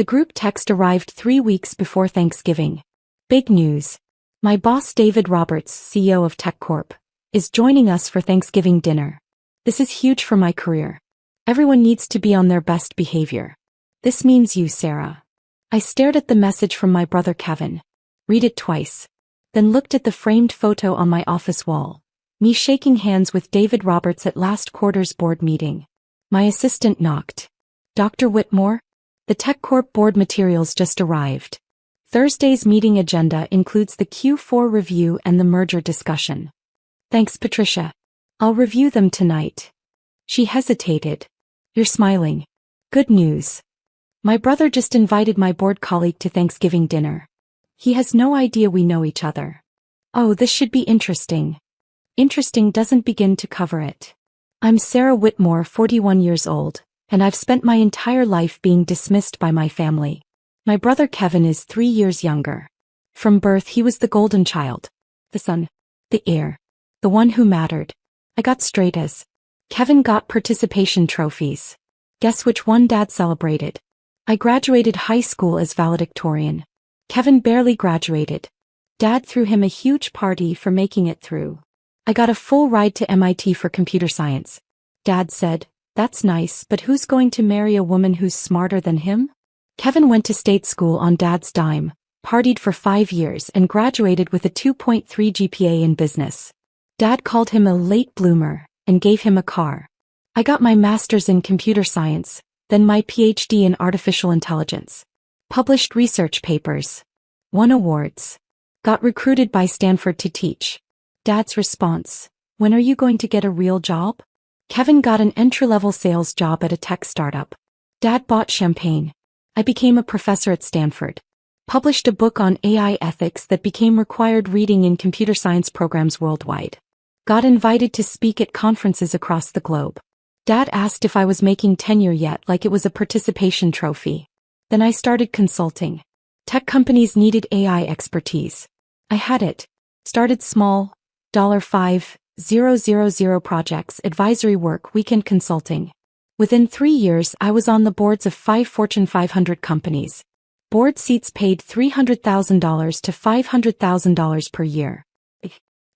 The group text arrived 3 weeks before Thanksgiving. Big news. My boss David Roberts, CEO of TechCorp, is joining us for Thanksgiving dinner. This is huge for my career. Everyone needs to be on their best behavior. This means you, Sarah. I stared at the message from my brother Kevin. Read it twice. Then looked at the framed photo on my office wall. Me shaking hands with David Roberts at last quarter's board meeting. My assistant knocked. Dr. Whitmore? The TechCorp board materials just arrived. Thursday's meeting agenda includes the Q4 review and the merger discussion. Thanks, Patricia. I'll review them tonight. She hesitated. You're smiling. Good news. My brother just invited my board colleague to Thanksgiving dinner. He has no idea we know each other. Oh, this should be interesting. Interesting doesn't begin to cover it. I'm Sarah Whitmore, 41 years old, and I've spent my entire life being dismissed by my family. My brother Kevin is 3 years younger. From birth he was the golden child. The son. The heir. The one who mattered. I got straight A's. Kevin got participation trophies. Guess which one Dad celebrated? I graduated high school as valedictorian. Kevin barely graduated. Dad threw him a huge party for making it through. I got a full ride to MIT for computer science. Dad said, "That's nice, but who's going to marry a woman who's smarter than him?" Kevin went to state school on Dad's dime, partied for 5 years and graduated with a 2.3 GPA in business. Dad called him a late bloomer and gave him a car. I got my master's in computer science, then my PhD in artificial intelligence. Published research papers. Won awards. Got recruited by Stanford to teach. Dad's response, "When are you going to get a real job?" Kevin got an entry-level sales job at a tech startup. Dad bought champagne. I became a professor at Stanford. Published a book on AI ethics that became required reading in computer science programs worldwide. Got invited to speak at conferences across the globe. Dad asked if I was making tenure yet, like it was a participation trophy. Then I started consulting. Tech companies needed AI expertise. I had it. Started small, $5,000 projects, advisory work, weekend consulting. Within 3 years I was on the boards of 5 Fortune 500 companies. Board seats paid $300,000 to $500,000 per year.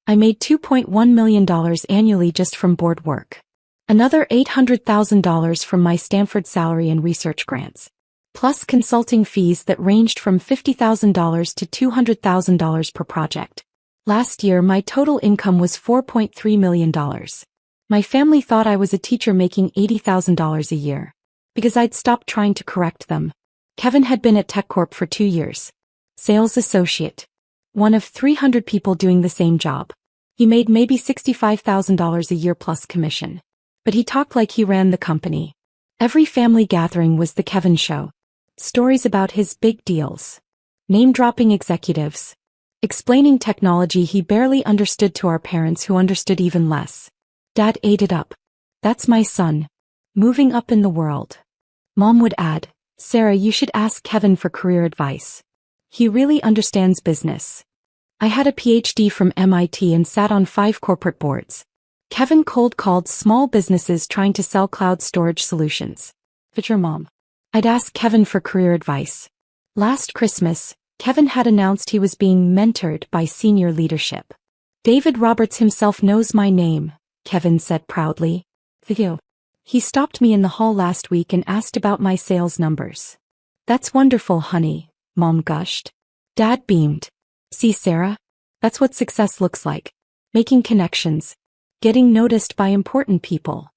I made $2.1 million annually just from board work. Another $800,000 from my Stanford salary and research grants. Plus consulting fees that ranged from $50,000 to $200,000 per project. Last year my total income was $4.3 million. My family thought I was a teacher making $80,000 a year. Because I'd stopped trying to correct them. Kevin had been at TechCorp for 2 years. Sales associate. One of 300 people doing the same job. He made maybe $65,000 a year plus commission. But he talked like he ran the company. Every family gathering was the Kevin show. Stories about his big deals. Name-dropping executives. Explaining technology he barely understood to our parents who understood even less. Dad ate it up. That's my son. Moving up in the world. Mom would add, "Sarah, you should ask Kevin for career advice. He really understands business." I had a PhD from MIT and sat on 5 corporate boards. Kevin cold called small businesses trying to sell cloud storage solutions. But your mom. I'd ask Kevin for career advice. Last Christmas, Kevin had announced he was being mentored by senior leadership. David Roberts himself knows my name, Kevin said proudly. Video. He stopped me in the hall last week and asked about my sales numbers. "That's wonderful, honey," Mom gushed. Dad beamed. "See, Sarah? That's what success looks like. Making connections. Getting noticed by important people."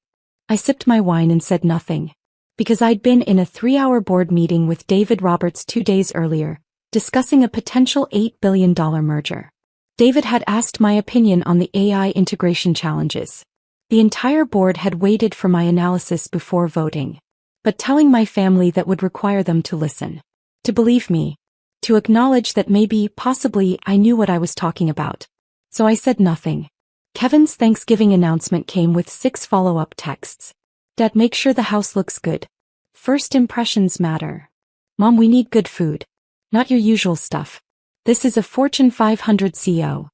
I sipped my wine and said nothing. Because I'd been in a 3-hour board meeting with David Roberts 2 days earlier, discussing a potential $8 billion merger. David had asked my opinion on the AI integration challenges. The entire board had waited for my analysis before voting. But telling my family that would require them to listen. To believe me. To acknowledge that maybe, possibly, I knew what I was talking about. So I said nothing. Kevin's Thanksgiving announcement came with 6 follow-up texts. Dad, make sure the house looks good. First impressions matter. Mom, we need good food. Not your usual stuff. This is a Fortune 500 CEO.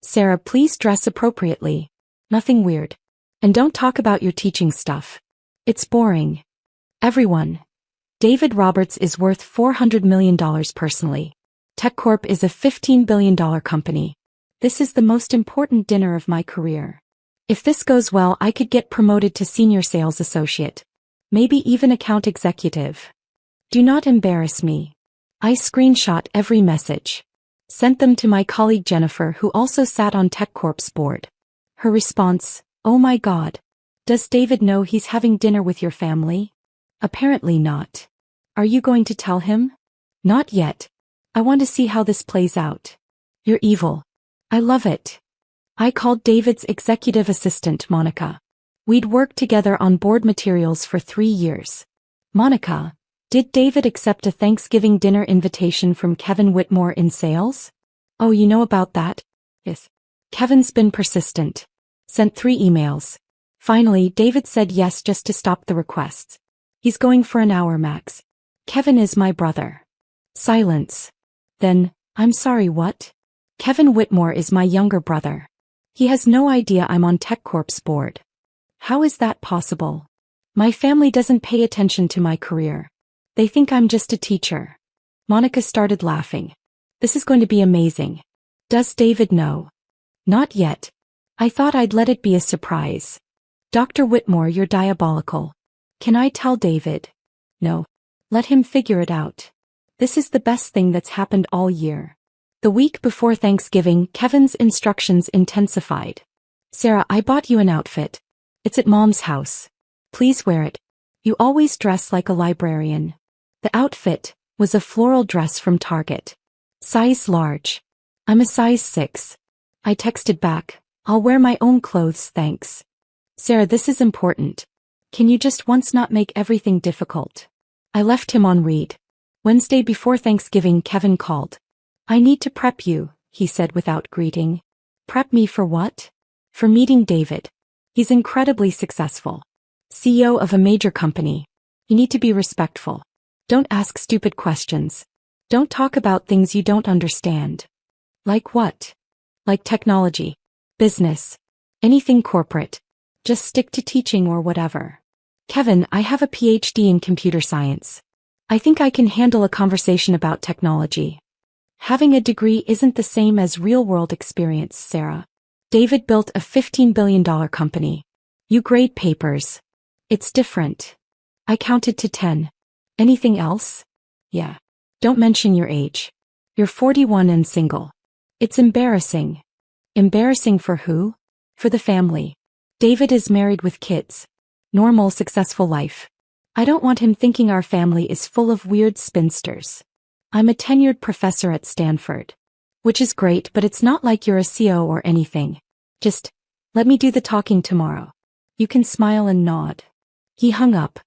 Sarah, please dress appropriately. Nothing weird. And don't talk about your teaching stuff. It's boring. Everyone. David Roberts is worth $400 million personally. TechCorp is a $15 billion company. This is the most important dinner of my career. If this goes well, I could get promoted to senior sales associate. Maybe even account executive. Do not embarrass me. I screenshot every message. Sent them to my colleague Jennifer, who also sat on TechCorp's board. Her response, "Oh my God. Does David know he's having dinner with your family?" Apparently not. Are you going to tell him? Not yet. I want to see how this plays out. You're evil. I love it. I called David's executive assistant, Monica. We'd worked together on board materials for 3 years. Monica, did David accept a Thanksgiving dinner invitation from Kevin Whitmore in sales? Oh, you know about that? Yes. Kevin's been persistent. Sent 3 emails. Finally, David said yes just to stop the requests. He's going for an hour max. Kevin is my brother. Silence. Then, I'm sorry, what? Kevin Whitmore is my younger brother. He has no idea I'm on TechCorp's board. How is that possible? My family doesn't pay attention to my career. They think I'm just a teacher. Monica started laughing. This is going to be amazing. Does David know? Not yet. I thought I'd let it be a surprise. Dr. Whitmore, you're diabolical. Can I tell David? No. Let him figure it out. This is the best thing that's happened all year. The week before Thanksgiving, Kevin's instructions intensified. Sarah, I bought you an outfit. It's at Mom's house. Please wear it. You always dress like a librarian. The outfit was a floral dress from Target. Size large. I'm a size 6. I texted back, I'll wear my own clothes, thanks. Sarah, this is important. Can you just once not make everything difficult? I left him on read. Wednesday before Thanksgiving, Kevin called. I need to prep you, he said without greeting. Prep me for what? For meeting David. He's incredibly successful. CEO of a major company. You need to be respectful. Don't ask stupid questions. Don't talk about things you don't understand. Like what? Like technology. Business. Anything corporate. Just stick to teaching or whatever. Kevin, I have a PhD in computer science. I think I can handle a conversation about technology. Having a degree isn't the same as real-world experience, Sarah. David built a $15 billion company. You grade papers. It's different. I counted to 10. Anything else? Yeah. Don't mention your age. You're 41 and single. It's embarrassing. Embarrassing for who? For the family. David is married with kids. Normal, successful life. I don't want him thinking our family is full of weird spinsters. I'm a tenured professor at Stanford. Which is great, but it's not like you're a CO or anything. Just, let me do the talking tomorrow. You can smile and nod. He hung up.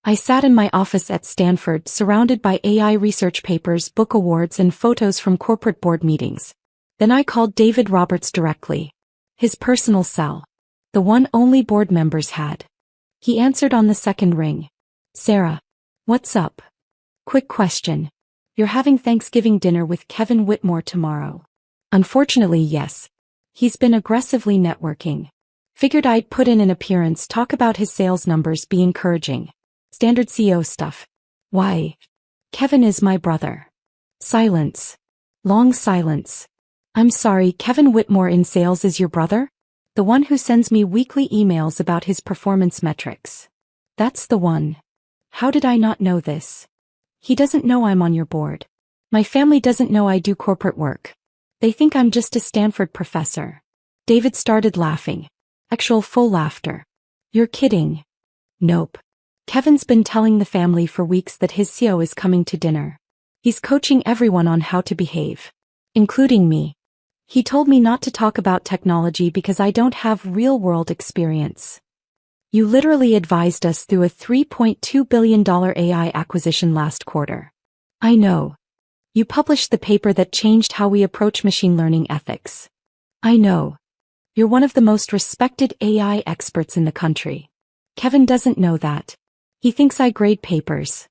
I sat in my office at Stanford, surrounded by AI research papers, book awards, and photos from corporate board meetings. Then I called David Roberts directly. His personal cell. The one only board members had. He answered on the second ring. Sarah. What's up? Quick question. You're having Thanksgiving dinner with Kevin Whitmore tomorrow. Unfortunately, yes. He's been aggressively networking. Figured I'd put in an appearance, talk about his sales numbers, be encouraging. Standard CEO stuff. Why? Kevin is my brother. Silence. Long silence. I'm sorry, Kevin Whitmore in sales is your brother? The one who sends me weekly emails about his performance metrics. That's the one. How did I not know this? He doesn't know I'm on your board. My family doesn't know I do corporate work. They think I'm just a Stanford professor. David started laughing. Actual full laughter. You're kidding. Nope. Kevin's been telling the family for weeks that his CEO is coming to dinner. He's coaching everyone on how to behave. Including me. He told me not to talk about technology because I don't have real-world experience. You literally advised us through a $3.2 billion AI acquisition last quarter. I know. You published the paper that changed how we approach machine learning ethics. I know. You're one of the most respected AI experts in the country. Kevin doesn't know that. He thinks I grade papers.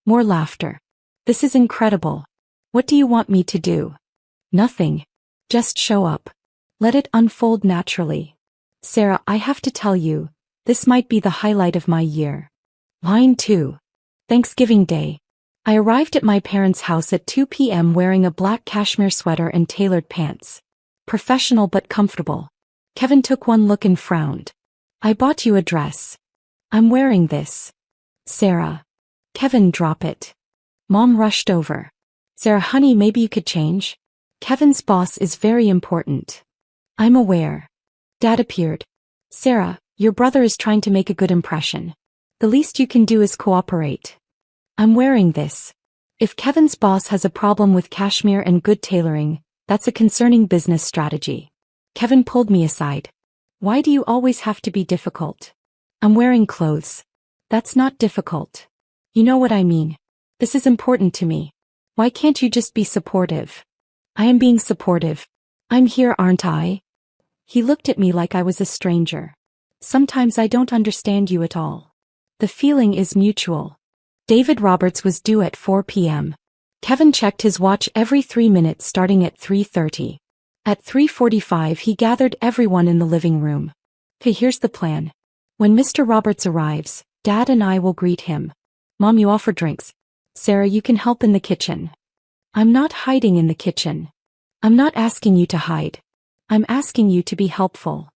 More laughter. This is incredible. What do you want me to do? Nothing. Just show up. Let it unfold naturally. Sarah, I have to tell you, this might be the highlight of my year. Line 2. Thanksgiving Day. I arrived at my parents' house at 2 p.m. wearing a black cashmere sweater and tailored pants. Professional but comfortable. Kevin took one look and frowned. I bought you a dress. I'm wearing this. Sarah. Kevin, drop it. Mom rushed over. Sarah, honey, maybe you could change? Kevin's boss is very important. I'm aware. Dad appeared. Sarah, your brother is trying to make a good impression. The least you can do is cooperate. I'm wearing this. If Kevin's boss has a problem with cashmere and good tailoring, that's a concerning business strategy. Kevin pulled me aside. Why do you always have to be difficult? I'm wearing clothes. That's not difficult. You know what I mean. This is important to me. Why can't you just be supportive? I am being supportive. I'm here, aren't I? He looked at me like I was a stranger. Sometimes I don't understand you at all. The feeling is mutual. David Roberts was due at 4 p.m. Kevin checked his watch every 3 minutes starting at 3:30. At 3:45 he gathered everyone in the living room. Okay, here's the plan. When Mr. Roberts arrives, Dad and I will greet him. Mom, you offer drinks. Sarah, you can help in the kitchen. I'm not hiding in the kitchen. I'm not asking you to hide. I'm asking you to be helpful.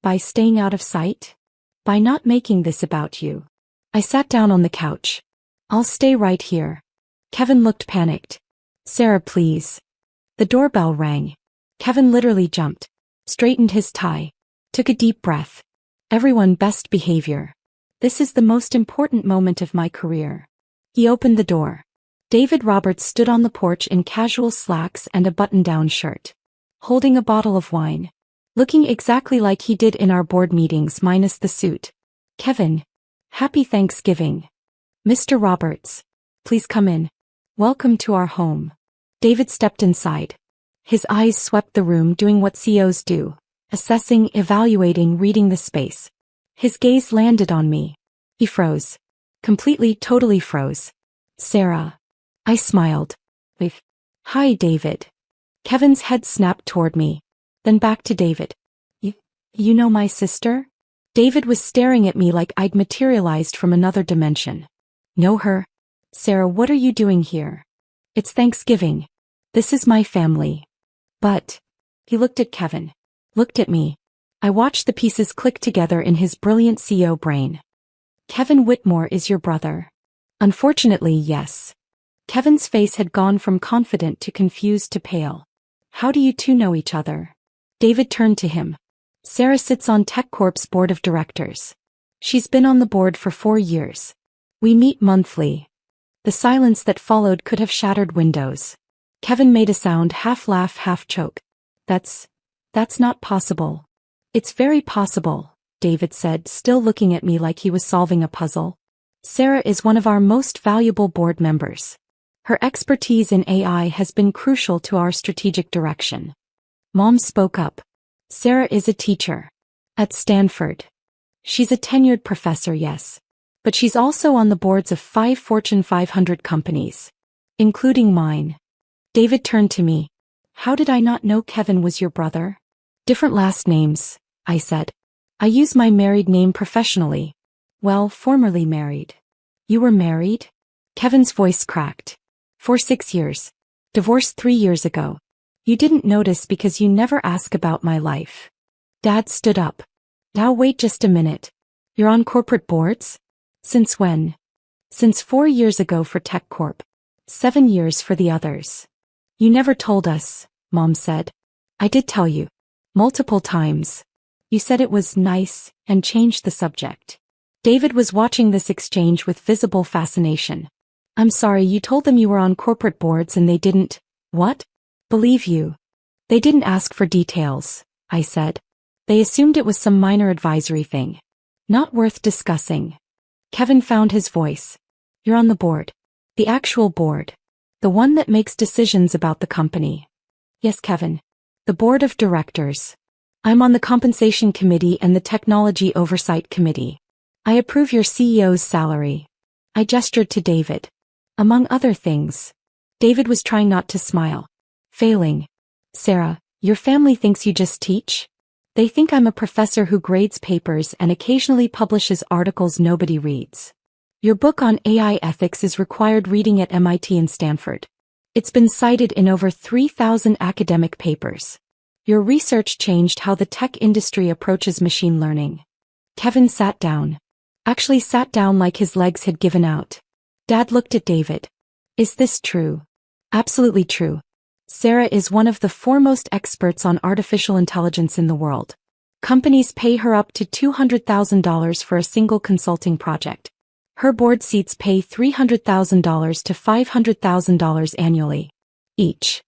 By staying out of sight? By not making this about you. I sat down on the couch. I'll stay right here. Kevin looked panicked. Sarah, please. The doorbell rang. Kevin literally jumped, straightened his tie, took a deep breath. Everyone, best behavior. This is the most important moment of my career. He opened the door. David Roberts stood on the porch in casual slacks and a button-down shirt, holding a bottle of wine, looking exactly like he did in our board meetings minus the suit. Kevin. Happy Thanksgiving. Mr. Roberts. Please come in. Welcome to our home. David stepped inside. His eyes swept the room doing what CEOs do, assessing, evaluating, reading the space. His gaze landed on me. He froze. Completely, totally froze. Sarah. I smiled. Wave. Hi, David. Kevin's head snapped toward me. Then back to David. You know my sister? David was staring at me like I'd materialized from another dimension. Know her? Sarah, what are you doing here? It's Thanksgiving. This is my family. But. He looked at Kevin. Looked at me. I watched the pieces click together in his brilliant CEO brain. Kevin Whitmore is your brother. Unfortunately, yes. Kevin's face had gone from confident to confused to pale. How do you two know each other? David turned to him. Sarah sits on TechCorp's board of directors. She's been on the board for 4 years. We meet monthly. The silence that followed could have shattered windows. Kevin made a sound, half laugh, half choke. That's not possible. It's very possible, David said, still looking at me like he was solving a puzzle. Sarah is one of our most valuable board members. Her expertise in AI has been crucial to our strategic direction. Mom spoke up. Sarah is a teacher. At Stanford. She's a tenured professor, yes. But she's also on the boards of 5 Fortune 500 companies. Including mine. David turned to me. How did I not know Kevin was your brother? Different last names, I said. I use my married name professionally. Well, formerly married. You were married? Kevin's voice cracked. For 6 years. Divorced 3 years ago. You didn't notice because you never ask about my life. Dad stood up. Now wait just a minute. You're on corporate boards? Since when? Since 4 years ago for TechCorp. 7 years for the others. You never told us, Mom said. I did tell you. Multiple times. You said it was nice, and changed the subject. David was watching this exchange with visible fascination. I'm sorry, you told them you were on corporate boards and they didn't, what? Believe you. They didn't ask for details, I said. They assumed it was some minor advisory thing. Not worth discussing. Kevin found his voice. You're on the board. The actual board. The one that makes decisions about the company. Yes, Kevin. The board of directors. I'm on the compensation committee and the technology oversight committee. I approve your CEO's salary. I gestured to David. Among other things. David was trying not to smile. Failing. Sarah, your family thinks you just teach? They think I'm a professor who grades papers and occasionally publishes articles nobody reads. Your book on AI ethics is required reading at MIT and Stanford. It's been cited in over 3,000 academic papers. Your research changed how the tech industry approaches machine learning. Kevin sat down. Actually sat down like his legs had given out. Dad looked at David. Is this true? Absolutely true. Sarah is one of the foremost experts on artificial intelligence in the world. Companies pay her up to $200,000 for a single consulting project. Her board seats pay $300,000 to $500,000 annually. Each.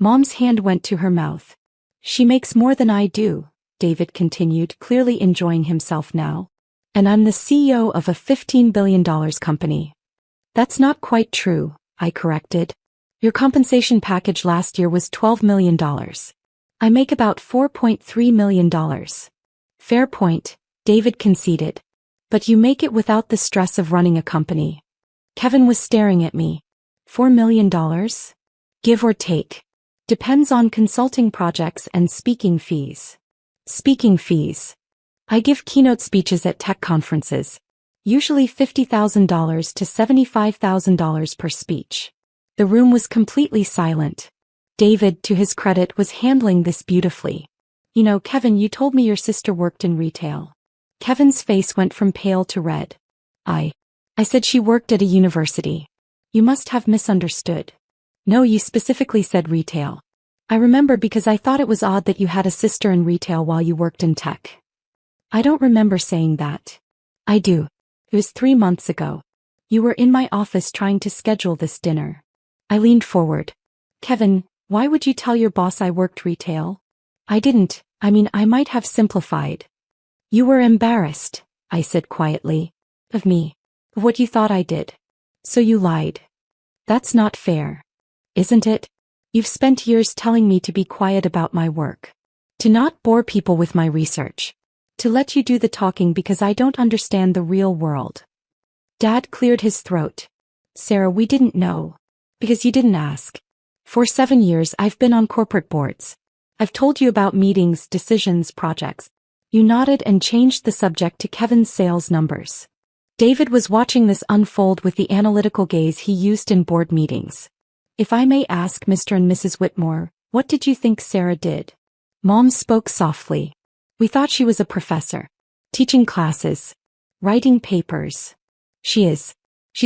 Mom's hand went to her mouth. She makes more than I do, David continued, clearly enjoying himself now. And I'm the CEO of a $15 billion company. That's not quite true, I corrected. Your compensation package last year was $12 million. I make about $4.3 million. Fair point, David conceded. But you make it without the stress of running a company. Kevin was staring at me. $4 million? Give or take. Depends on consulting projects and speaking fees. Speaking fees. I give keynote speeches at tech conferences. Usually $50,000 to $75,000 per speech. The room was completely silent. David, to his credit, was handling this beautifully. You know, Kevin, you told me your sister worked in retail. Kevin's face went from pale to red. I said she worked at a university. You must have misunderstood. No, you specifically said retail. I remember because I thought it was odd that you had a sister in retail while you worked in tech. I don't remember saying that. I do. It was 3 months ago. You were in my office trying to schedule this dinner. I leaned forward. Kevin, why would you tell your boss I worked retail? I didn't. I might have simplified. You were embarrassed, I said quietly. Of me. Of what you thought I did. So you lied. That's not fair. Isn't it? You've spent years telling me to be quiet about my work. To not bore people with my research. To let you do the talking because I don't understand the real world. Dad cleared his throat. Sarah, we didn't know. Because you didn't ask. For 7 years I've been on corporate boards. I've told you about meetings, decisions, projects. You nodded and changed the subject to Kevin's sales numbers. David was watching this unfold with the analytical gaze he used in board meetings. If I may ask, Mr. and Mrs. Whitmore, what did you think Sarah did? Mom spoke softly. We thought she was a professor. Teaching classes. Writing papers. She's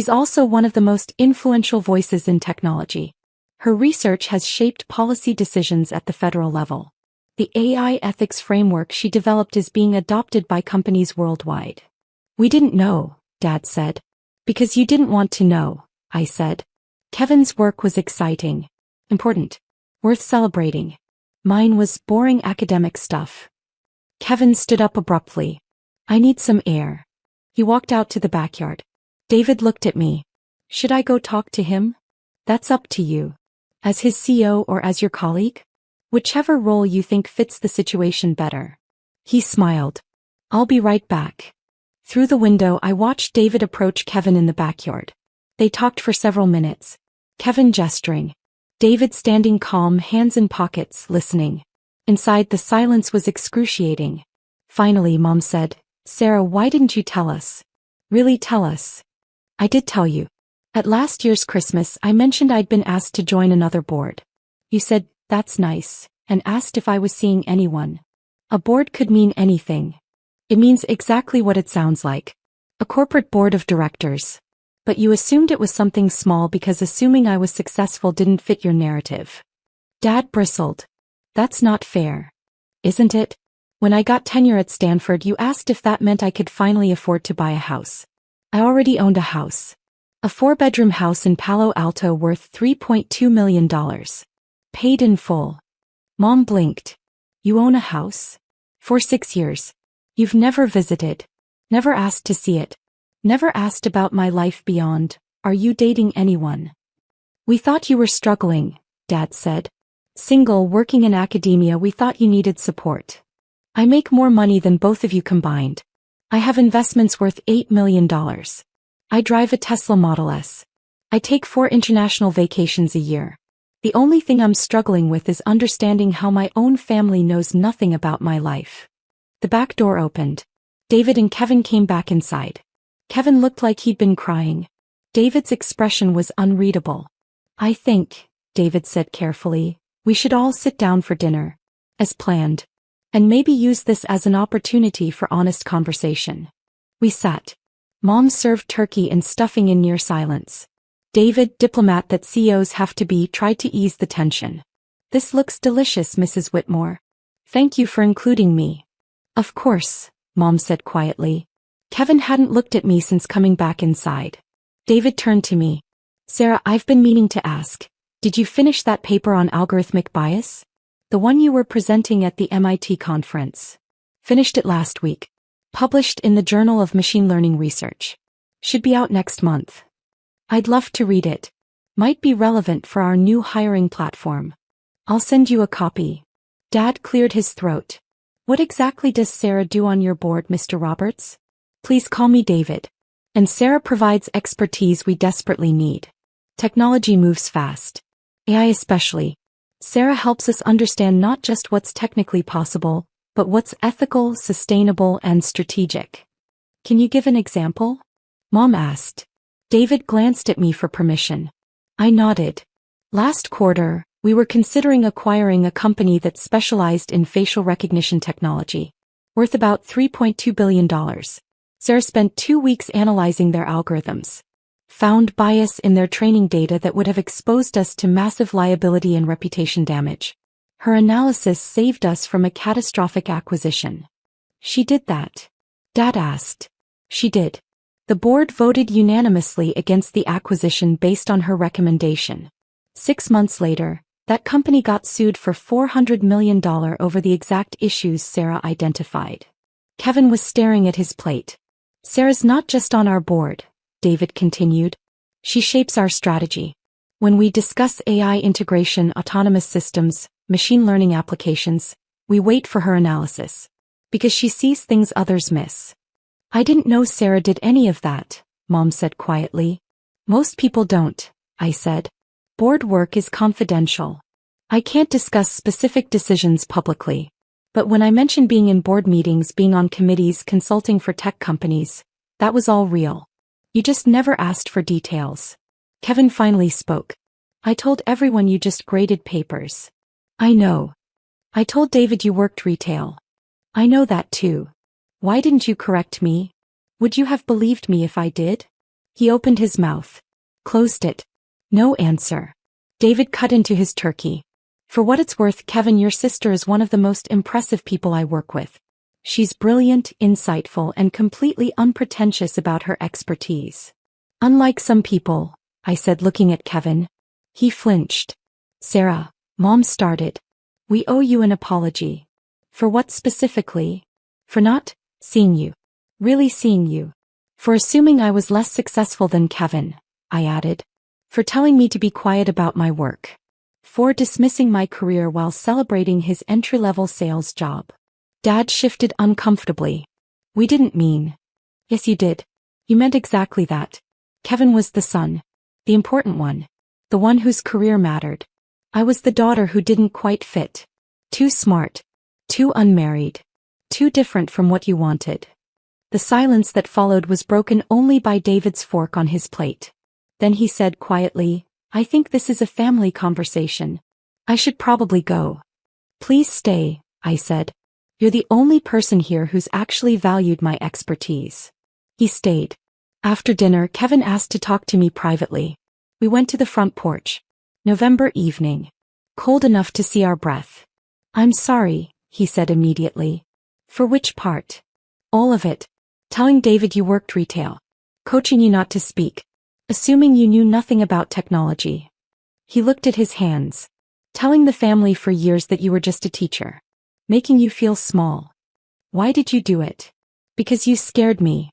also one of the most influential voices in technology. Her research has shaped policy decisions at the federal level. The AI ethics framework she developed is being adopted by companies worldwide. We didn't know, Dad said. Because you didn't want to know, I said. Kevin's work was exciting. Important. Worth celebrating. Mine was boring academic stuff. Kevin stood up abruptly. I need some air. He walked out to the backyard. David looked at me. Should I go talk to him? That's up to you. As his CEO or as your colleague? Whichever role you think fits the situation better. He smiled. I'll be right back. Through the window I watched David approach Kevin in the backyard. They talked for several minutes. Kevin gesturing. David standing calm, hands in pockets, listening. Inside the silence was excruciating. Finally Mom said, Sarah, why didn't you tell us? Really tell us? I did tell you. At last year's Christmas I mentioned I'd been asked to join another board. You said, that's nice, and asked if I was seeing anyone. A board could mean anything. It means exactly what it sounds like. A corporate board of directors. But you assumed it was something small because assuming I was successful didn't fit your narrative. Dad bristled. That's not fair. Isn't it? When I got tenure at Stanford you asked if that meant I could finally afford to buy a house. I already owned a house. A 4-bedroom house in Palo Alto worth $3.2 million. Paid in full. Mom blinked. You own a house? For 6 years. You've never visited. Never asked to see it. Never asked about my life beyond. Are you dating anyone? We thought you were struggling, Dad said. Single, working in academia, we thought you needed support. I make more money than both of you combined. I have investments worth $8 million. I drive a Tesla Model S. I take 4 international vacations a year. The only thing I'm struggling with is understanding how my own family knows nothing about my life. The back door opened. David and Kevin came back inside. Kevin looked like he'd been crying. David's expression was unreadable. I think, David said carefully, we should all sit down for dinner. As planned. And maybe use this as an opportunity for honest conversation. We sat. Mom served turkey and stuffing in near silence. David, diplomat that CEOs have to be, tried to ease the tension. This looks delicious, Mrs. Whitmore. Thank you for including me. Of course, Mom said quietly. Kevin hadn't looked at me since coming back inside. David turned to me. Sarah, I've been meaning to ask, did you finish that paper on algorithmic bias? The one you were presenting at the MIT conference. Finished it last week. Published in the Journal of Machine Learning Research. Should be out next month. I'd love to read it. Might be relevant for our new hiring platform. I'll send you a copy. Dad cleared his throat. What exactly does Sarah do on your board, Mr. Roberts? Please call me David. And Sarah provides expertise we desperately need. Technology moves fast. AI especially. Sarah helps us understand not just what's technically possible, but what's ethical, sustainable, and strategic. Can you give an example? Mom asked. David glanced at me for permission. I nodded. Last quarter, we were considering acquiring a company that specialized in facial recognition technology. Worth about $3.2 billion. Sarah spent 2 weeks analyzing their algorithms. Found bias in their training data that would have exposed us to massive liability and reputation damage. Her analysis saved us from a catastrophic acquisition. She did that? Dad asked. She did. The board voted unanimously against the acquisition based on her recommendation. 6 months later, that company got sued for $400 million over the exact issues Sarah identified. Kevin was staring at his plate. Sarah's not just on our board, David continued. She shapes our strategy. When we discuss AI integration, autonomous systems, machine learning applications, we wait for her analysis. Because she sees things others miss. I didn't know Sarah did any of that, Mom said quietly. Most people don't, I said. Board work is confidential. I can't discuss specific decisions publicly. But when I mentioned being in board meetings, being on committees, consulting for tech companies, that was all real. You just never asked for details. Kevin finally spoke. I told everyone you just graded papers. I know. I told David you worked retail. I know that too. Why didn't you correct me? Would you have believed me if I did? He opened his mouth. Closed it. No answer. David cut into his turkey. For what it's worth, Kevin, your sister is one of the most impressive people I work with. She's brilliant, insightful, and completely unpretentious about her expertise. Unlike some people, I said, looking at Kevin. He flinched. Sarah, Mom started. We owe you an apology. For what specifically? For not seeing you. Really seeing you. For assuming I was less successful than Kevin, I added. For telling me to be quiet about my work. For dismissing my career while celebrating his entry-level sales job. Dad shifted uncomfortably. We didn't mean. Yes, you did. You meant exactly that. Kevin was the son. The important one. The one whose career mattered. I was the daughter who didn't quite fit. Too smart. Too unmarried. Too different from what you wanted. The silence that followed was broken only by David's fork on his plate. Then he said quietly, I think this is a family conversation. I should probably go. Please stay, I said. You're the only person here who's actually valued my expertise. He stayed. After dinner, Kevin asked to talk to me privately. We went to the front porch. November evening. Cold enough to see our breath. I'm sorry, he said immediately. For which part? All of it. Telling David you worked retail. Coaching you not to speak. Assuming you knew nothing about technology. He looked at his hands. Telling the family for years that you were just a teacher. Making you feel small. Why did you do it? Because you scared me.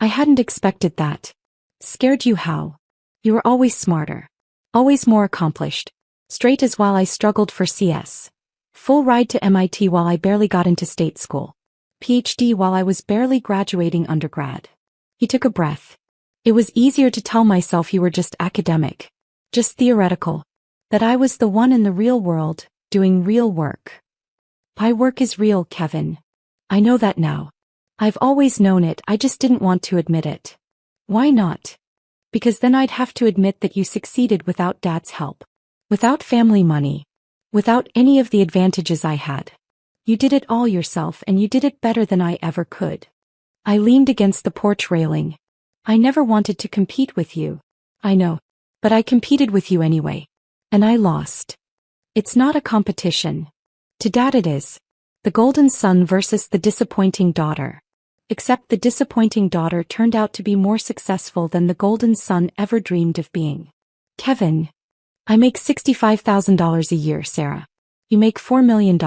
I hadn't expected that. Scared you how? You were always smarter. Always more accomplished. Straight as while I struggled for CS. Full ride to MIT while I barely got into state school. PhD while I was barely graduating undergrad. He took a breath. It was easier to tell myself you were just academic. Just theoretical. That I was the one in the real world, doing real work. My work is real, Kevin. I know that now. I've always known it, I just didn't want to admit it. Why not? Because then I'd have to admit that you succeeded without Dad's help. Without family money. Without any of the advantages I had. You did it all yourself and you did it better than I ever could. I leaned against the porch railing. I never wanted to compete with you. I know. But I competed with you anyway. And I lost. It's not a competition. To Dad it is. The golden son versus the disappointing daughter. Except the disappointing daughter turned out to be more successful than the golden son ever dreamed of being. Kevin. I make $65,000 a year, Sarah. You make $4 million.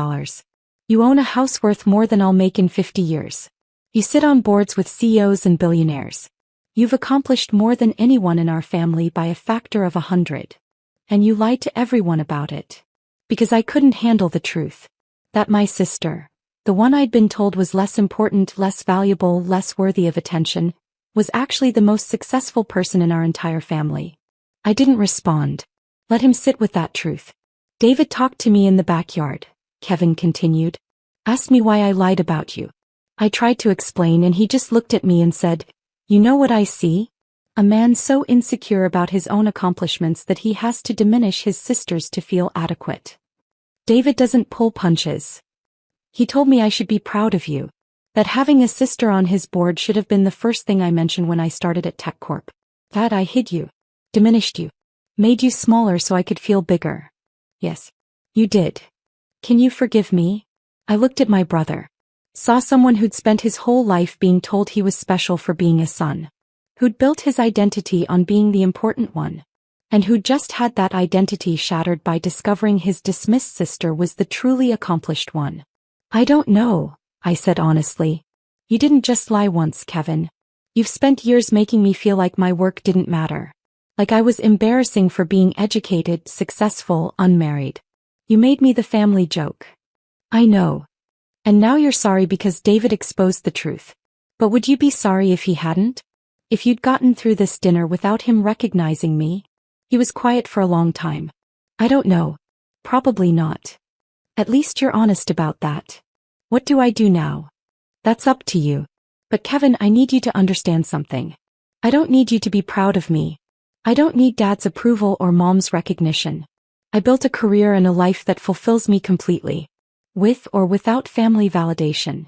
You own a house worth more than I'll make in 50 years. You sit on boards with CEOs and billionaires. You've accomplished more than anyone in our family by a factor of 100. And you lied to everyone about it. Because I couldn't handle the truth. That my sister, the one I'd been told was less important, less valuable, less worthy of attention, was actually the most successful person in our entire family. I didn't respond. Let him sit with that truth. David talked to me in the backyard, Kevin continued. Asked me why I lied about you. I tried to explain and he just looked at me and said, "You know what I see? A man so insecure about his own accomplishments that he has to diminish his sisters to feel adequate. David doesn't pull punches. He told me I should be proud of you. That having a sister on his board should have been the first thing I mentioned when I started at TechCorp. That I hid you. Diminished you. Made you smaller so I could feel bigger. Yes. You did. Can you forgive me?" I looked at my brother. Saw someone who'd spent his whole life being told he was special for being a son. Who'd built his identity on being the important one. And who'd just had that identity shattered by discovering his dismissed sister was the truly accomplished one. "I don't know," I said honestly. "You didn't just lie once, Kevin. You've spent years making me feel like my work didn't matter. Like I was embarrassing for being educated, successful, unmarried. You made me the family joke." "I know. And now you're sorry because David exposed the truth. But would you be sorry if he hadn't? If you'd gotten through this dinner without him recognizing me?" He was quiet for a long time. "I don't know. Probably not. At least you're honest about that. What do I do now?" "That's up to you. But Kevin, I need you to understand something. I don't need you to be proud of me. I don't need Dad's approval or Mom's recognition. I built a career and a life that fulfills me completely. With or without family validation.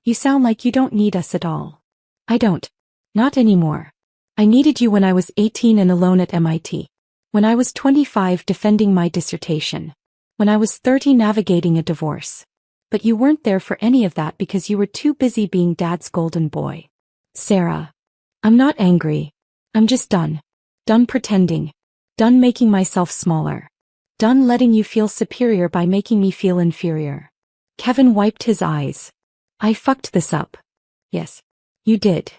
You sound like you don't need us at all." "I don't. Not anymore. I needed you when I was 18 and alone at MIT. When I was 25 defending my dissertation. When I was 30 navigating a divorce. But you weren't there for any of that because you were too busy being Dad's golden boy." "Sarah. I'm not angry. I'm just done. Done pretending. Done making myself smaller. Done letting you feel superior by making me feel inferior." Kevin wiped his eyes. "I fucked this up." "Yes. You did.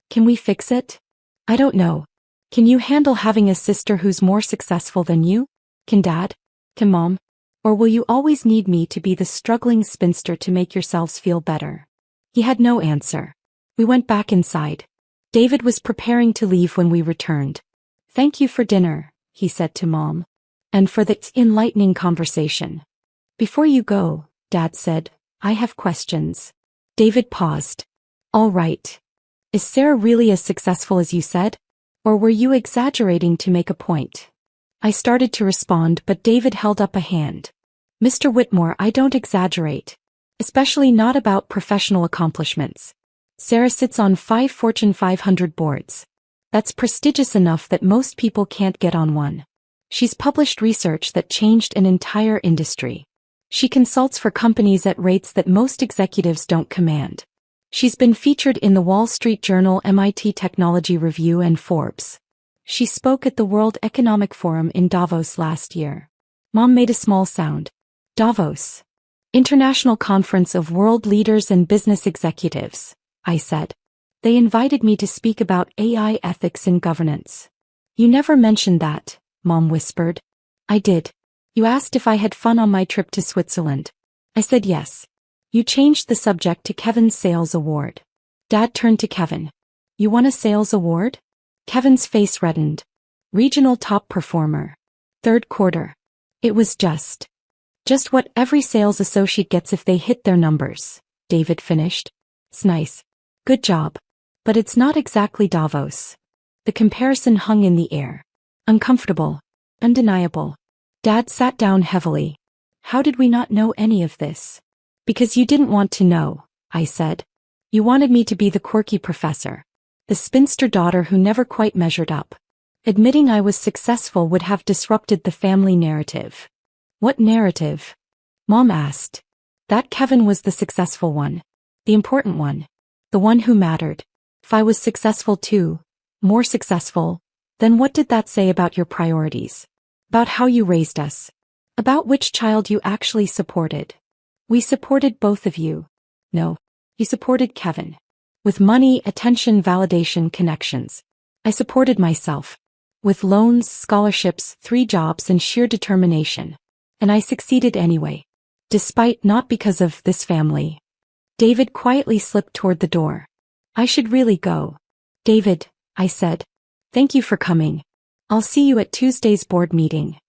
Can we fix it?" "I don't know. Can you handle having a sister who's more successful than you? Can Dad? Can Mom? Or will you always need me to be the struggling spinster to make yourselves feel better?" He had no answer. We went back inside. David was preparing to leave when we returned. "Thank you for dinner," he said to Mom. "And for the enlightening conversation. Before you go," Dad said, "I have questions." David paused. "All right. Is Sarah really as successful as you said? Or were you exaggerating to make a point?" I started to respond, but David held up a hand. "Mr. Whitmore, I don't exaggerate. Especially not about professional accomplishments. Sarah sits on 5 Fortune 500 boards. That's prestigious enough that most people can't get on one. She's published research that changed an entire industry. She consults for companies at rates that most executives don't command. She's been featured in the Wall Street Journal, MIT Technology Review, and Forbes. She spoke at the World Economic Forum in Davos last year." Mom made a small sound. "Davos. International Conference of World Leaders and Business Executives," I said. "They invited me to speak about AI ethics and governance." "You never mentioned that," Mom whispered. "I did. You asked if I had fun on my trip to Switzerland. I said yes. You changed the subject to Kevin's sales award." Dad turned to Kevin. "You won a sales award?" Kevin's face reddened. "Regional top performer. 3rd quarter. It was just what every sales associate gets if they hit their numbers," David finished. "It's nice. Good job. But it's not exactly Davos. The comparison hung in the air. Uncomfortable. Undeniable. Dad sat down heavily. How did we not know any of this? Because you didn't want to know, I said. You wanted me to be the quirky professor. The spinster daughter who never quite measured up. Admitting I was successful would have disrupted the family narrative. What narrative? Mom asked. That Kevin was the successful one. The important one. The one who mattered. If I was successful too, more successful, then what did that say about your priorities? About how you raised us? About which child you actually supported? We supported both of you. No, you supported Kevin. With money, attention, validation, connections. I supported myself. With loans, scholarships, 3 jobs and sheer determination. And I succeeded anyway. Despite, not because of, this family. David quietly slipped toward the door. I should really go. David, I said. Thank you for coming. I'll see you at Tuesday's board meeting.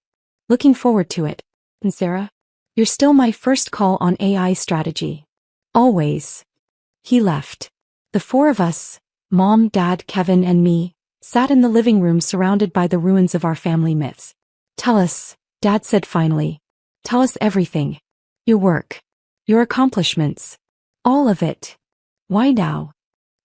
Looking forward to it. And Sarah? You're still my first call on AI strategy. Always. He left. The 4 of us, Mom, Dad, Kevin, and me, sat in the living room surrounded by the ruins of our family myths. Tell us, Dad said finally. Tell us everything. Your work. Your accomplishments. All of it. Why now?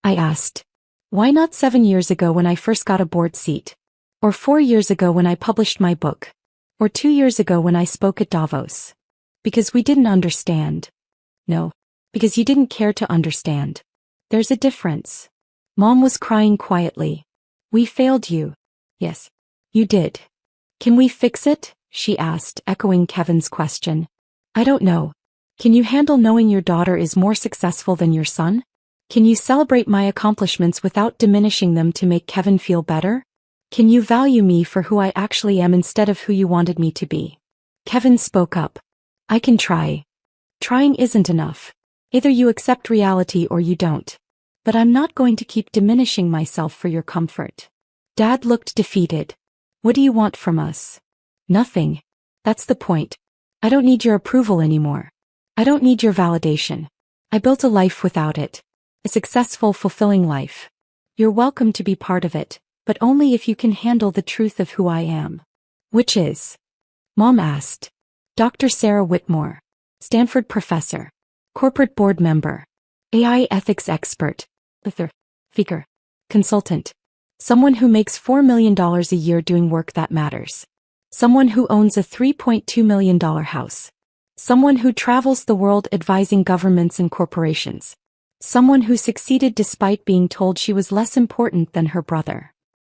I asked. Why not 7 years ago when I first got a board seat? Or 4 years ago when I published my book? Or 2 years ago when I spoke at Davos? Because we didn't understand. No. Because you didn't care to understand. There's a difference. Mom was crying quietly. We failed you. Yes. You did. Can we fix it? She asked, echoing Kevin's question. I don't know. Can you handle knowing your daughter is more successful than your son? Can you celebrate my accomplishments without diminishing them to make Kevin feel better? Can you value me for who I actually am instead of who you wanted me to be? Kevin spoke up. I can try. Trying isn't enough. Either you accept reality or you don't. But I'm not going to keep diminishing myself for your comfort. Dad looked defeated. What do you want from us? Nothing. That's the point. I don't need your approval anymore. I don't need your validation. I built a life without it. A successful, fulfilling life. You're welcome to be part of it, but only if you can handle the truth of who I am. Which is? Mom asked. Dr. Sarah Whitmore. Stanford professor. Corporate board member. AI ethics expert. Author. Speaker. Consultant. Someone who makes $4 million a year doing work that matters. Someone who owns a $3.2 million house. Someone who travels the world advising governments and corporations. Someone who succeeded despite being told she was less important than her brother.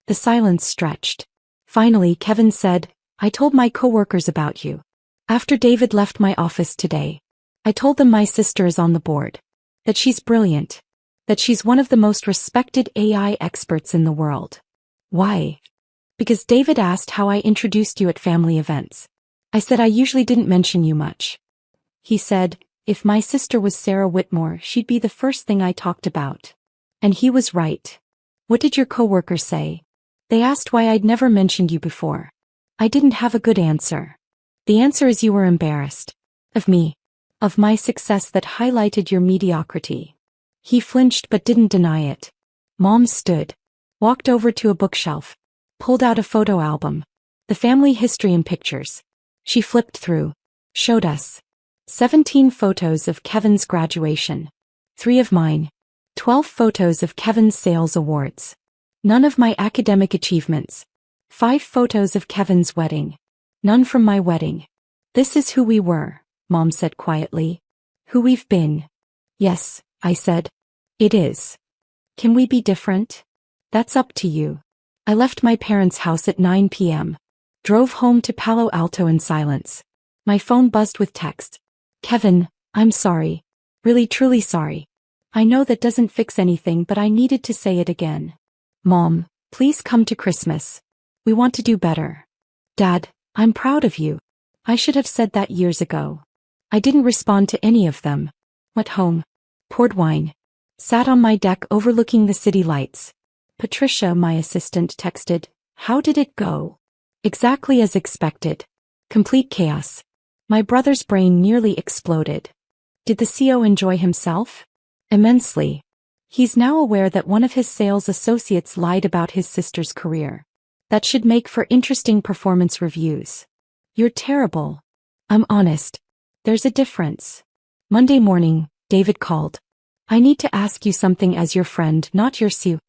The silence stretched. Finally, Kevin said, I told my coworkers about you. After David left my office today, I told them my sister is on the board. That she's brilliant. That she's one of the most respected AI experts in the world. Why? Because David asked how I introduced you at family events. I said I usually didn't mention you much. He said, if my sister was Sarah Whitmore, she'd be the first thing I talked about. And he was right. What did your coworkers say? They asked why I'd never mentioned you before. I didn't have a good answer. The answer is you were embarrassed. Of me. Of my success that highlighted your mediocrity. He flinched but didn't deny it. Mom stood. Walked over to a bookshelf. Pulled out a photo album. The family history and pictures. She flipped through. Showed us. 17 photos of Kevin's graduation. 3 of mine. 12 photos of Kevin's sales awards. None of my academic achievements. 5 photos of Kevin's wedding. None from my wedding. This is who we were, Mom said quietly. Who we've been. Yes, I said. It is. Can we be different? That's up to you. I left my parents' house at 9 p.m. Drove home to Palo Alto in silence. My phone buzzed with text. Kevin, I'm sorry. Really truly sorry. I know that doesn't fix anything, but I needed to say it again. Mom, please come to Christmas. We want to do better. Dad, I'm proud of you. I should have said that years ago. I didn't respond to any of them. Went home. Poured wine. Sat on my deck overlooking the city lights. Patricia, my assistant, texted, How did it go? Exactly as expected. Complete chaos. My brother's brain nearly exploded. Did the CO enjoy himself? Immensely. He's now aware that one of his sales associates lied about his sister's career. That should make for interesting performance reviews. You're terrible. I'm honest. There's a difference. Monday morning, David called. I need to ask you something as your friend, not your Sue.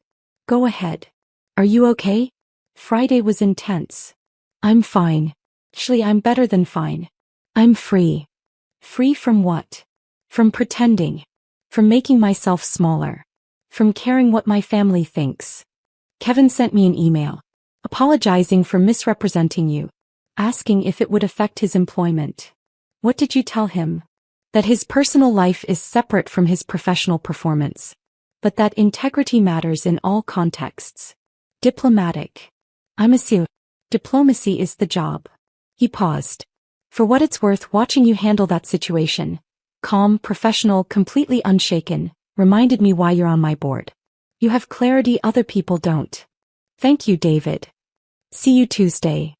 Go ahead. Are you okay? Friday was intense. I'm fine. Actually, I'm better than fine. I'm free. Free from what? From pretending. From making myself smaller. From caring what my family thinks. Kevin sent me an email. Apologizing for misrepresenting you. Asking if it would affect his employment. What did you tell him? That his personal life is separate from his professional performance. But that integrity matters in all contexts. Diplomatic. I'm a Sue. Diplomacy is the job. He paused. For what it's worth, watching you handle that situation, calm, professional, completely unshaken, reminded me why you're on my board. You have clarity other people don't. Thank you, David. See you Tuesday.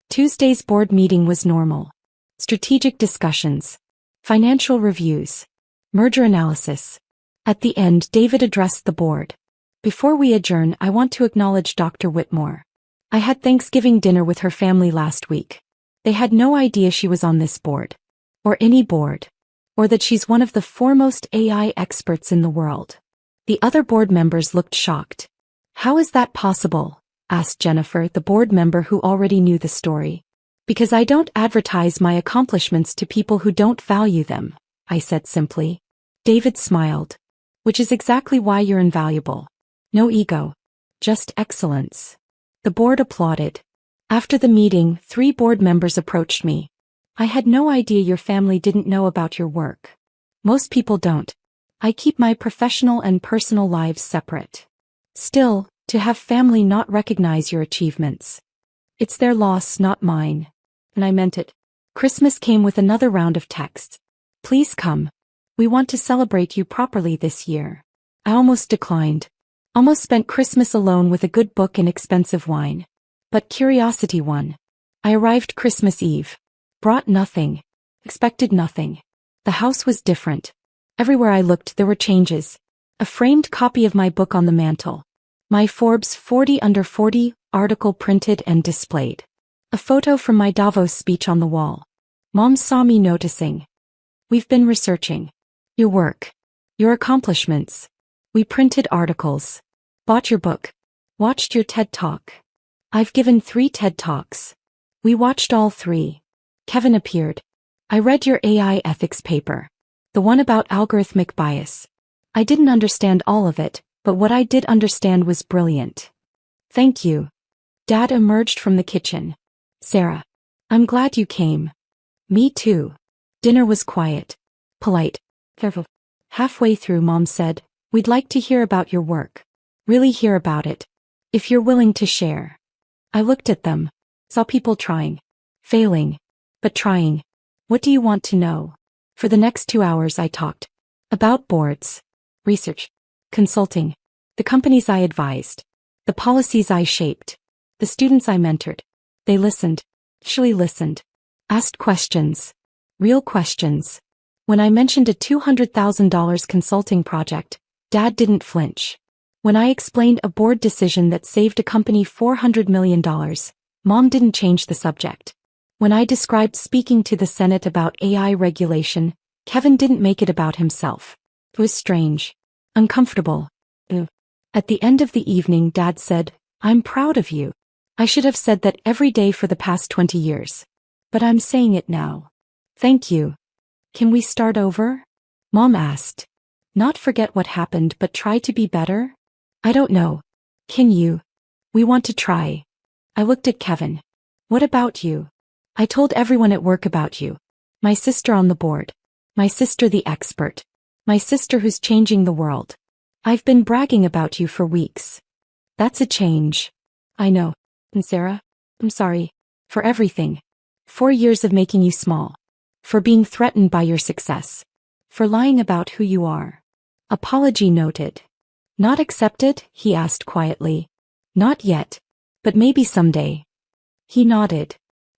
Tuesday's board meeting was normal. Strategic discussions. Financial reviews. Merger analysis. At the end, David addressed the board. Before we adjourn, I want to acknowledge Dr. Whitmore. I had Thanksgiving dinner with her family last week. They had no idea she was on this board. Or any board. Or that she's one of the foremost AI experts in the world. The other board members looked shocked. How is that possible? Asked Jennifer, the board member who already knew the story. Because I don't advertise my accomplishments to people who don't value them, I said simply. David smiled. Which is exactly why you're invaluable. No ego. Just excellence. The board applauded. After the meeting, 3 board members approached me. I had no idea your family didn't know about your work. Most people don't. I keep my professional and personal lives separate. Still, to have family not recognize your achievements. It's their loss, not mine. And I meant it. Christmas came with another round of texts. Please come. We want to celebrate you properly this year. I almost declined. Almost spent Christmas alone with a good book and expensive wine. But curiosity won. I arrived Christmas Eve. Brought nothing. Expected nothing. The house was different. Everywhere I looked there were changes. A framed copy of my book on the mantle. My Forbes 40 Under 40 article printed and displayed. A photo from my Davos speech on the wall. Mom saw me noticing. We've been researching. Your work. Your accomplishments. We printed articles. Bought your book. Watched your TED Talk. I've given 3 TED Talks. We watched all 3. Kevin appeared. I read your AI ethics paper. The one about algorithmic bias. I didn't understand all of it, but what I did understand was brilliant. Thank you. Dad emerged from the kitchen. Sarah. I'm glad you came. Me too. Dinner was quiet. Polite. Careful. Halfway through, Mom said, we'd like to hear about your work. Really hear about it. If you're willing to share. I looked at them. Saw people trying. Failing. But trying. What do you want to know? For the next 2 hours I talked. About boards. Research. Consulting. The companies I advised. The policies I shaped. The students I mentored. They listened. Actually listened. Asked questions. Real questions. When I mentioned a $200,000 consulting project, Dad didn't flinch. When I explained a board decision that saved a company $400 million, Mom didn't change the subject. When I described speaking to the Senate about AI regulation, Kevin didn't make it about himself. It was strange. Uncomfortable. At the end of the evening, Dad said, I'm proud of you. I should have said that every day for the past 20 years. But I'm saying it now. Thank you. Can we start over? Mom asked. Not forget what happened but try to be better? I don't know. Can you? We want to try. I looked at Kevin. What about you? I told everyone at work about you. My sister on the board. My sister the expert. My sister who's changing the world. I've been bragging about you for weeks. That's a change. I know. And Sarah? I'm sorry. For everything. 4 years of making you small. For being threatened by your success. For lying about who you are. Apology noted. Not accepted? He asked quietly. Not yet. But maybe someday. He nodded.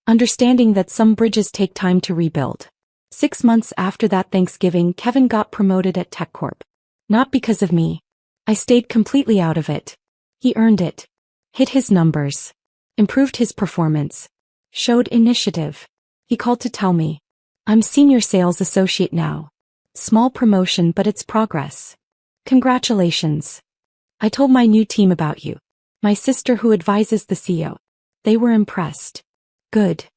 Understanding that some bridges take time to rebuild. 6 months after that Thanksgiving, Kevin got promoted at TechCorp. Not because of me. I stayed completely out of it. He earned it. Hit his numbers. Improved his performance. Showed initiative. He called to tell me, "I'm senior sales associate now. Small promotion, but it's progress. Congratulations. I told my new team about you. My sister who advises the CEO. They were impressed." Good.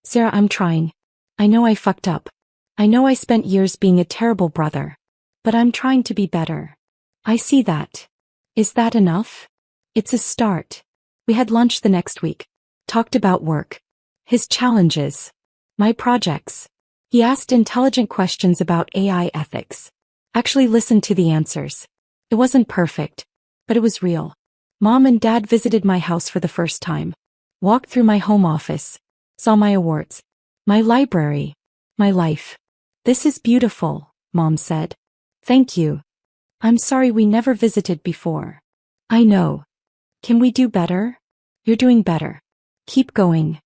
Sarah, I'm trying. I know I fucked up. I know I spent years being a terrible brother. But I'm trying to be better. I see that. Is that enough? It's a start. We had lunch the next week. Talked about work. His challenges. My projects. He asked intelligent questions about AI ethics. Actually listened to the answers. It wasn't perfect, but it was real. Mom and Dad visited my house for the first time. Walked through my home office. Saw my awards. My library. My life. "This is beautiful," Mom said. "Thank you. I'm sorry we never visited before." "I know. Can we do better?" "You're doing better. Keep going."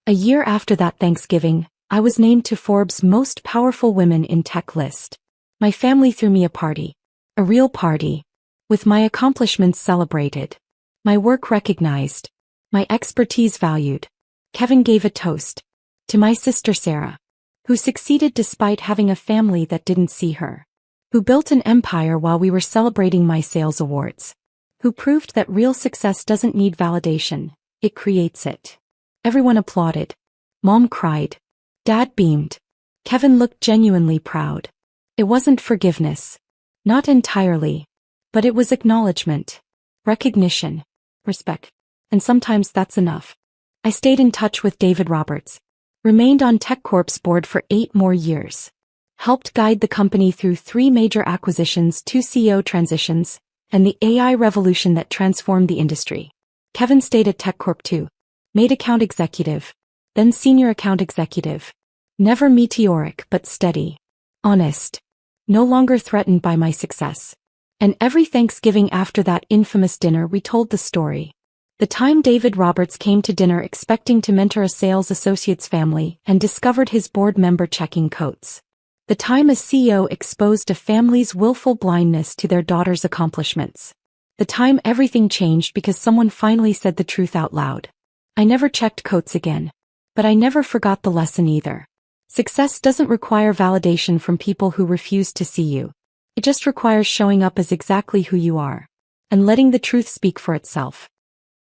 A year after that Thanksgiving, I was named to Forbes' Most Powerful Women in Tech list. My family threw me a party. A real party. With my accomplishments celebrated. My work recognized. My expertise valued. Kevin gave a toast. To my sister Sarah. Who succeeded despite having a family that didn't see her. Who built an empire while we were celebrating my sales awards. Who proved that real success doesn't need validation, it creates it. Everyone applauded. Mom cried. Dad beamed. Kevin looked genuinely proud. It wasn't forgiveness. Not entirely. But it was acknowledgement. Recognition. Respect. And sometimes that's enough. I stayed in touch with David Roberts. Remained on TechCorp's board for 8 more years. Helped guide the company through 3 major acquisitions, 2 CEO transitions, and the AI revolution that transformed the industry. Kevin stayed at TechCorp too. Made account executive. Then senior account executive. Never meteoric but steady. Honest. No longer threatened by my success. And every Thanksgiving after that infamous dinner we told the story. The time David Roberts came to dinner expecting to mentor a sales associate's family and discovered his board member checking coats. The time a CEO exposed a family's willful blindness to their daughter's accomplishments. The time everything changed because someone finally said the truth out loud. I never checked coats again. But I never forgot the lesson either. Success doesn't require validation from people who refuse to see you. It just requires showing up as exactly who you are. And letting the truth speak for itself.